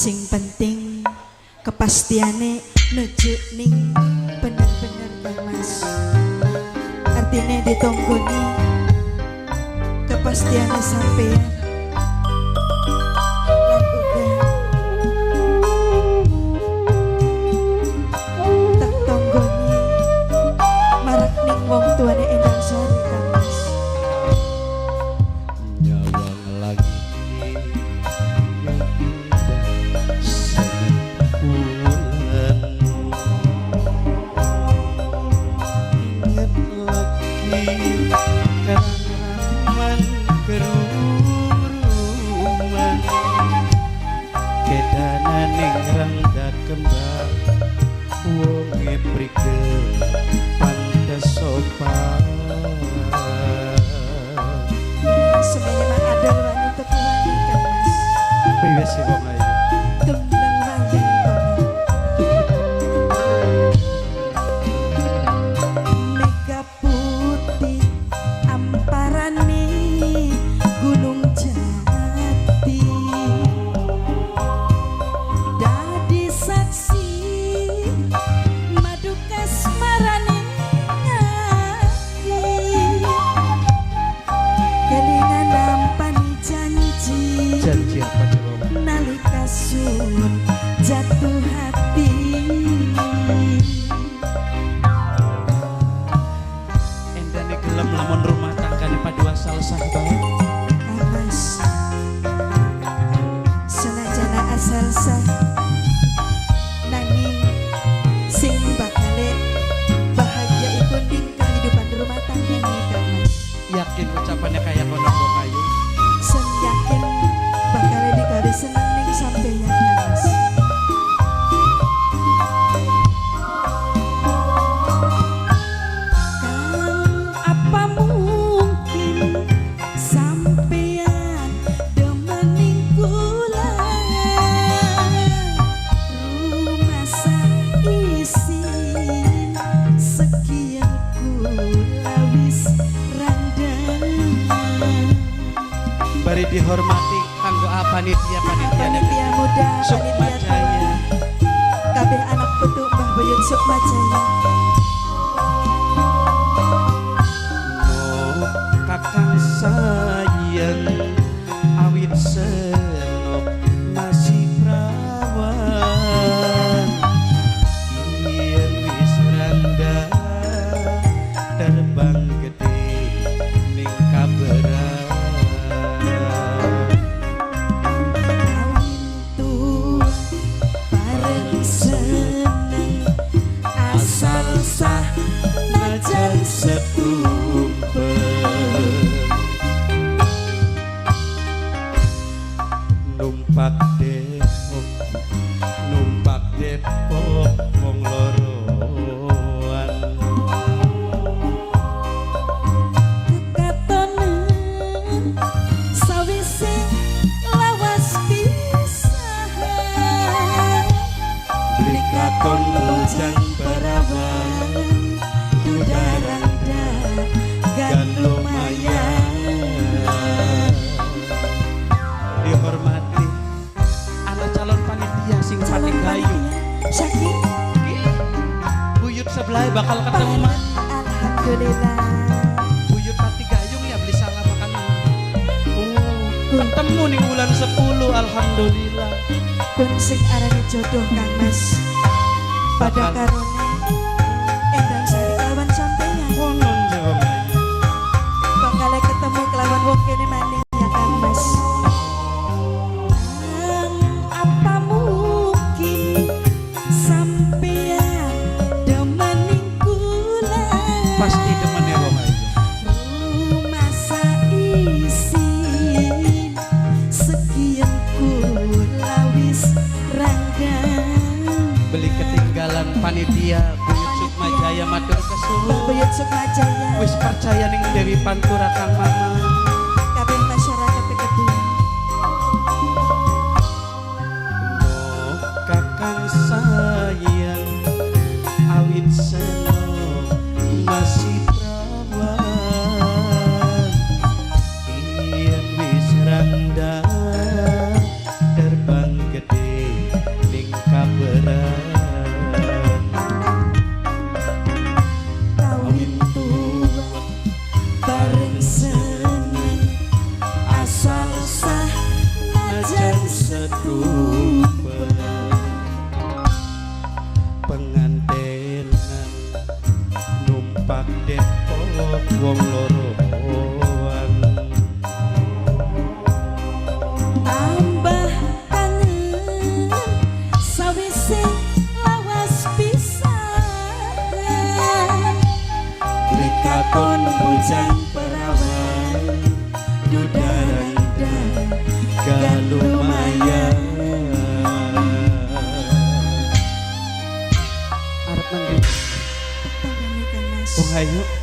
Sing penting kepastiane nuju ning bener-bener Kang Mas. Artinya ditonggoni kepastiane sampeyan. Wong tuane Endang Sari Kang Mas. Nyawang lagi yang indah sebulan. Ingat lagi karaman keruruman, kedanan ning rangga kembang wonge prigel sopan. Semuanya mah ada wanita Tuhan Kang Mas. Piye sih kok ayo? Gemblang wayang Mega putih amparane Gunung Jati, dadi saksi madu kasmarane janji apa coba? Nalika sun jatuh hati, endane gelem lamun rumah tanggane padu asal sah bae. Mas senajan asal sah nanging sing bakale bahagia iku ning kehidupan rumah tangga nih Kang Mas. Yakin ucapannya kayak kono kok ayo? Sen yakin bakal digawe seneng ning sampeyan Kang Mas. Kang apa mungkin sampeyan demen ning kula, rumah isin sekian kula wis randang. Bari dihormati kanggo panitia muda Sukma Jaya, kabeh anak putu Mbah Buyut Sukma Jaya. no kakang sayang awit senop masih prawan, yen wis randa terbang gede ning kaberan. Najan setumpel numpak Depok wong loroan, kekatonen sawise lawas pisahan, beli katon bujang perawan Dudaranda gan lumayan. Dihormati anak calon panitia sing pati gayu Syaki buyut sebelah bakal ketemu mah. Alhamdulillah Buyut pati gayung ya beli salah makan. Ketemu ning bulan 10 alhamdulillah. pun sing arane jodoh Kang Mas pada karone Endang Sari kelawan sampeyan. Konon Jawa Melayu. Bakal ketemu kelawan wong kene maning ya Kang Mas. Apa mungkin sampeyan demen ning kula? Pasti demene wong ayu. Rumah isin sekian kula wis randang. Beli ketinggalan panitia Buyut Sukma Jaya matur kesuwun. Buyut Sukma Jaya Wis percaya ning Dewi Pantura Kang Mama. kabeh masyarakat kedua. Oh kakang sayang awit senop masih prawan, yen wis randa terbang gede sedupe pengantenan numpak Depok wong loroan tambah kangen sawise lawas pisan lekaton bujang perawan dudaranda galumaya arep mandi tanggane Kang Mas Bung Hayu